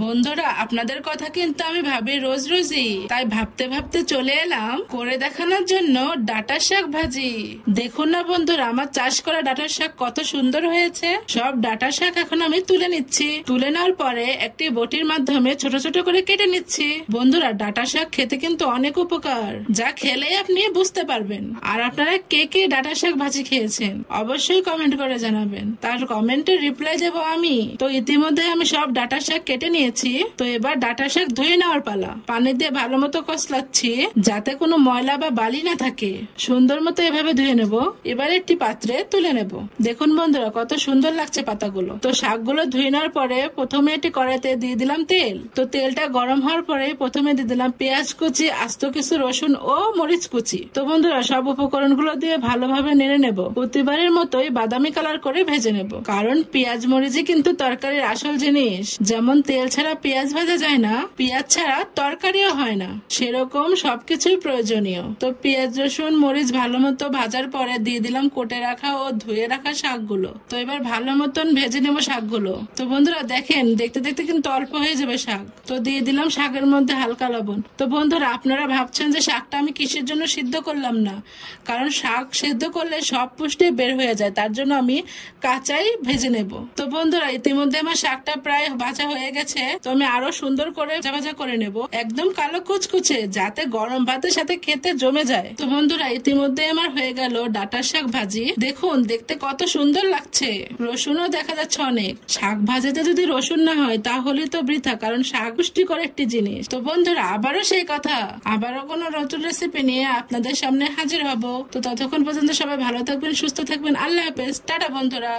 বন্ধুরা, আপনাদের কথা কিন্তু আমি ভাবি রোজ রোজই, তাই ভাবতে ভাবতে চলে এলাম করে দেখানোর জন্য ডাঁটা শাক ভাজি। দেখুন না বন্ধুরা, আমার চাষ করা ডাঁটা শাক কত সুন্দর হয়েছে। সব ডাঁটা শাক এখন আমি তুলে নিচ্ছি। তুলে নেওয়ার পরে একটি বটির মাধ্যমে ছোট ছোট করে কেটে নিচ্ছি। বন্ধুরা, ডাঁটা শাক খেতে কিন্তু অনেক উপকার, যা খেলে আপনি বুঝতে পারবেন। আর আপনারা কে কে ডাঁটা শাক ভাজি খেয়েছেন অবশ্যই কমেন্ট করে জানাবেন, তার কমেন্টের রিপ্লাই দেবো আমি। তো ইতিমধ্যে আমি সব ডাঁটা শাক কেটে নিয়েছি। তো এবার ডাঁটা শাক ধুয়ে নেওয়ার পালা। পানি দিয়ে ভালো মতো কষলাচ্ছি যাতে কোনো ময়লা বা বালি না থাকে। সুন্দর মতো এভাবে ধুয়ে নেব। এবার একটি পাত্রে তুলে নেব। দেখুন বন্ধুরা, কত সুন্দর লাগছে পাতাগুলো। তো শাকগুলো ধুয়ে নেওয়ার পরে প্রথমে একটি কড়াইতে দিয়ে দিলাম তেল। তো তেলটা গরম হওয়ার পরে প্রথমে দিয়ে দিলাম পেঁয়াজ কুচি, আস্ত কিছু রসুন ও মরিচ কুচি। তো বন্ধুরা, সব উপকরণগুলো দিয়ে ভালোভাবে নেড়ে নেব। প্রতিবারের মতোই বাদামি কালার করে ভেজে নেব, কারণ পেঁয়াজ মরিচই কিন্তু তরকারির আসল জিনিস। যেমন তেল ছাড়া পেঁয়াজ ভাজা যায় না, পেঁয়াজ ছাড়া তরকারিও হয় না, সেরকম সবকিছুই প্রয়োজনীয়। তো পেঁয়াজ রসুন মরিচ ভালো মতো ভাজার পরে দিয়ে দিলাম কোটে রাখা ও ধুয়ে রাখা শাকগুলো। তো এবার ভালো মতন ভেজে নেবো শাকগুলো। তো বন্ধুরা দেখেন, দেখতে দেখতে কিন্তু অল্প হয়ে যাবে শাক। তো দিয়ে দিলাম শাকের মধ্যে হালকা লবণ। তো বন্ধুরা, আপনারা ভাবছেন যে শাকটা আমি কিসের জন্য সিদ্ধ করলাম না, কারণ শাক সিদ্ধ করলে সব পুষ্টি বের হয়ে যায়, তার জন্য আমি কাঁচাই ভেজে নেব। তো বন্ধুরা, ইতিমধ্যে আমার শাকটা প্রায় ভাজা হয়ে গেছে। তো আমি আরো সুন্দর করে ভাজা ভাজা করে নেব, একদম কালো কুচকুচে, যাতে গরম ভাতের সাথে খেতে জমে যায়। তো বন্ধুরা, ইতিমধ্যে আমার হয়ে গেল ডাঁটা শাক ভাজি। দেখুন, দেখতে কত সুন্দর লাগছে। রসুনও দেখা যাচ্ছে অনেক। শাক ভাজিতে যদি রসুন না হয় তাহলে তো বৃথা, কারণ শাক পুষ্টিকর একটি জিনিস। তো বন্ধুরা, আবারও সেই কথা, আবারও কোনো নতুন রেসিপি নিয়ে আপনাদের সামনে হাজির হব। তো ততক্ষণ পর্যন্ত সবাই ভালো থাকবেন, সুস্থ থাকবেন। আল্লাহ হাফেজ, টাটা বন্ধুরা।